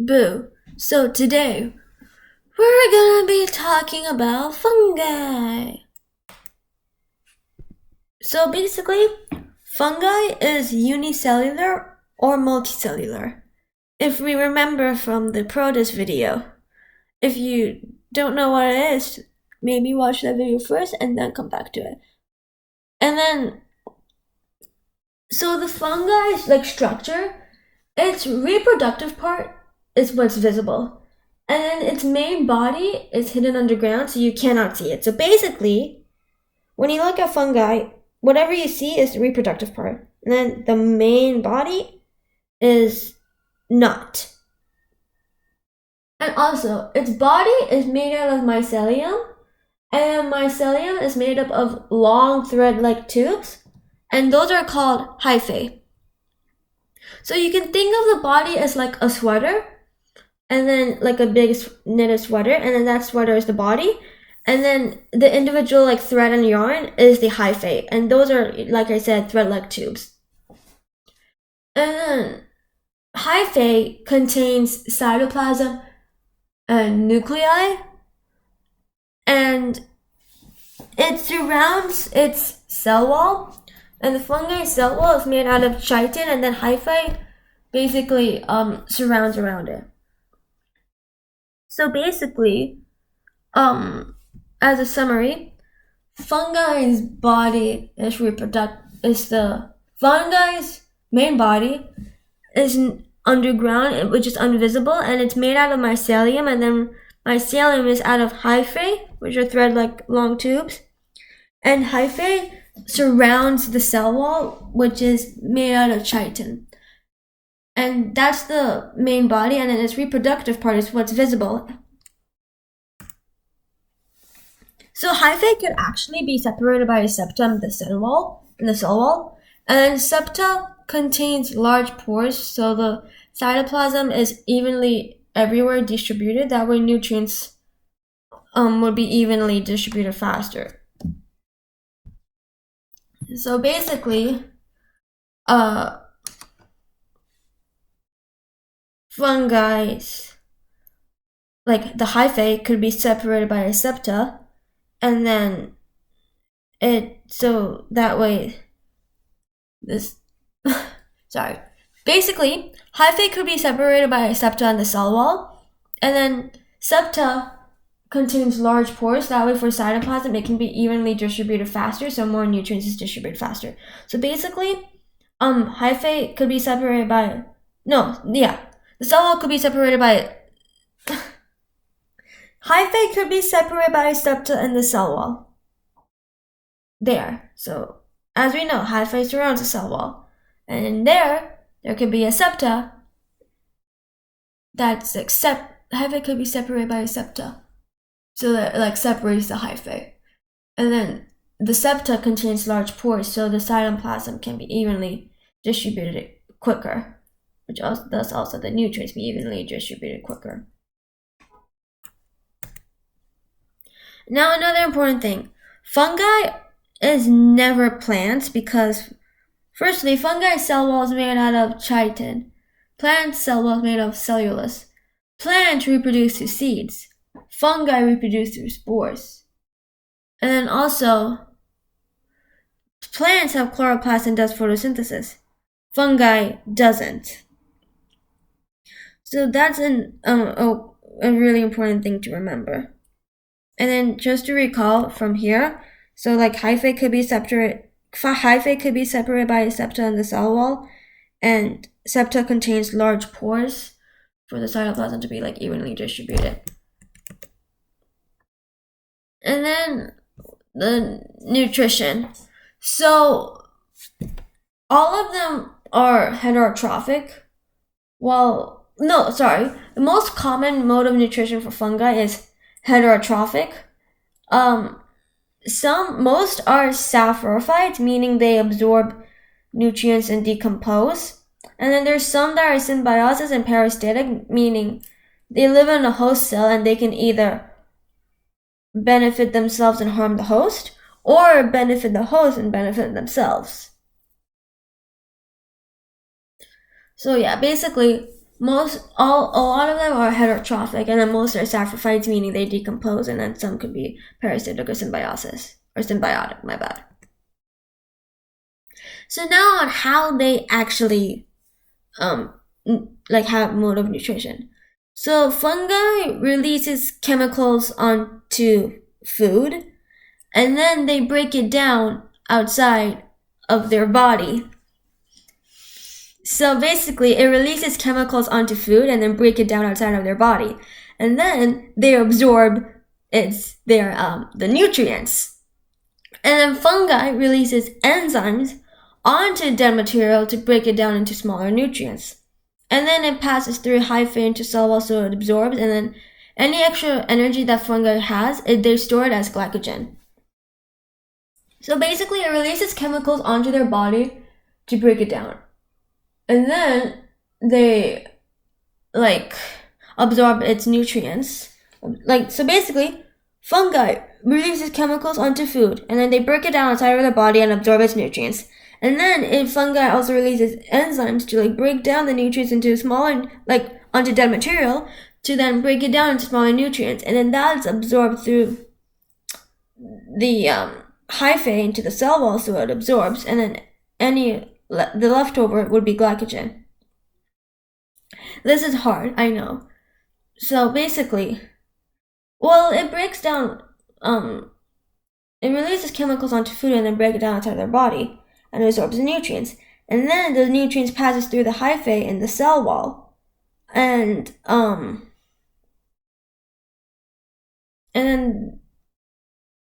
Boo. So today, we're gonna be talking about fungi. So basically, fungi is unicellular or multicellular. If we remember from the protists video, if you don't know what it is, maybe watch that video first and then come back to it. And then, so the fungi's structure, its reproductive part is what's visible. And then its main body is hidden underground, so you cannot see it. So basically, when you look at fungi, whatever you see is the reproductive part. And then the main body is not. And also, its body is made out of mycelium. And mycelium is made up of long thread-like tubes. And those are called hyphae. So you can think of the body as like a sweater, and then like a big knitted sweater, and then that sweater is the body, and then the individual thread and yarn is the hyphae, and those are, like I said, thread-like tubes. And then hyphae contains cytoplasm and nuclei, and it surrounds its cell wall. And the fungi cell wall is made out of chitin, and then hyphae basically surrounds around it. So basically, as a summary, fungi's body is the fungi's main body is underground, which is invisible, and it's made out of mycelium, and then mycelium is out of hyphae, which are thread-like long tubes, and hyphae surrounds the cell wall, which is made out of chitin. And that's the main body, and then its reproductive part is what's visible. So hyphae could actually be separated by a septa in the cell wall, and then septa contains large pores, so the cytoplasm is evenly everywhere distributed. That way nutrients would be evenly distributed faster. So basically, fungi's, the hyphae could be separated by a septa, and then that way, basically, hyphae could be separated by a septa in the cell wall, and then septa contains large pores. That way, for cytoplasm, it can be evenly distributed faster, so more nutrients is distributed faster. So basically, hyphae could be separated by the cell wall could be separated by hyphae could be separated by a septa in the cell wall. There. So as we know, hyphae surrounds the cell wall, and in there could be a septa. Hyphae could be separated by a septa. So that separates the hyphae. And then the septa contains large pores, so the cytoplasm can be evenly distributed quicker, which thus also the nutrients be evenly distributed quicker. Now another important thing. Fungi is never plants because, firstly, fungi cell wall is made out of chitin. Plant cell wall is made of cellulose. Plants reproduce through seeds. Fungi reproduce through spores. And then also, plants have chloroplast and does photosynthesis. Fungi doesn't. So that's a really important thing to remember. And then just to recall from here, so hyphae could be separated by a septa in the cell wall, and septa contains large pores for the cytoplasm to be evenly distributed. And then the nutrition. So all of them are heterotrophic. The most common mode of nutrition for fungi is heterotrophic. Most are saprophytes, meaning they absorb nutrients and decompose. And then there's some that are symbiosis and parasitic, meaning they live in a host cell and they can either benefit themselves and harm the host, or benefit the host and benefit themselves. So yeah, basically, a lot of them are heterotrophic, and then most are saprophytes, meaning they decompose, and then some could be parasitic or symbiotic. My bad. So now on how they actually have mode of nutrition. So fungi releases chemicals onto food, and then they break it down outside of their body. So basically, it releases chemicals onto food and then break it down outside of their body, and then they absorb the nutrients. And then fungi releases enzymes onto dead material to break it down into smaller nutrients. And then it passes through hyphae into cell wall, so it absorbs, and then any extra energy that fungi has, they store it as glycogen. So basically, it releases chemicals onto their body to break it down. And then they, absorb its nutrients. So basically, fungi releases chemicals onto food, and then they break it down outside of their body and absorb its nutrients. And then fungi also releases enzymes to break down the nutrients into smaller, onto dead material, to then break it down into smaller nutrients. And then that's absorbed through the hyphae into the cell wall, so it absorbs. And then the leftover would be glycogen. This is hard, I know. So basically, it breaks down, it releases chemicals onto food and then break it down outside their body and absorbs the nutrients. And then the nutrients passes through the hyphae in the cell wall. And then,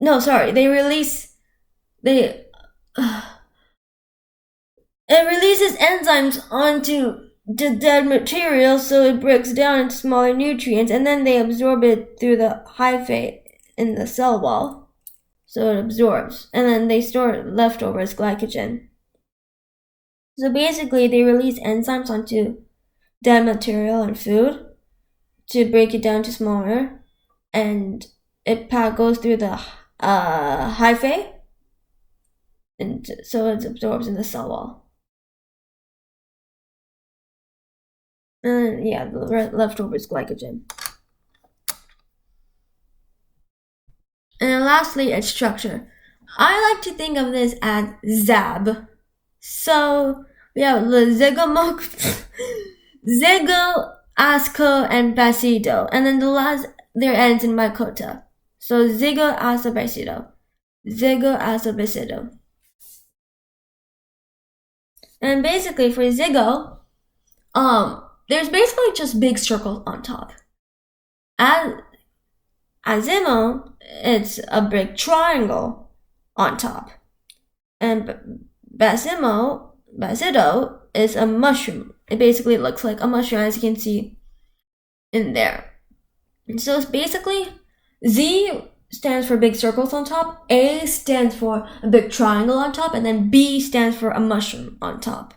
no, sorry, it releases enzymes onto the dead material, so it breaks down into smaller nutrients, and then they absorb it through the hyphae in the cell wall, so it absorbs, and then they store leftover as glycogen. So basically, they release enzymes onto dead material and food to break it down to smaller, and it goes through the hyphae, and so it absorbs in the cell wall. And the leftover is glycogen. And then lastly, its structure. I like to think of this as ZAB. So we have the zygo, asco, and basido. And then the last, there ends in mycota. So zygo, aso, basido. Zygo, aso, basido. And basically for zygo, there's basically just big circles on top. Azimo, it's a big triangle on top. And basido is a mushroom. It basically looks like a mushroom, as you can see in there. And so it's basically Z stands for big circles on top, A stands for a big triangle on top, and then B stands for a mushroom on top.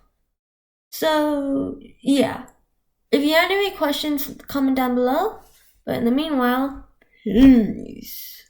So, yeah. If you have any questions, comment down below. But in the meanwhile, peace.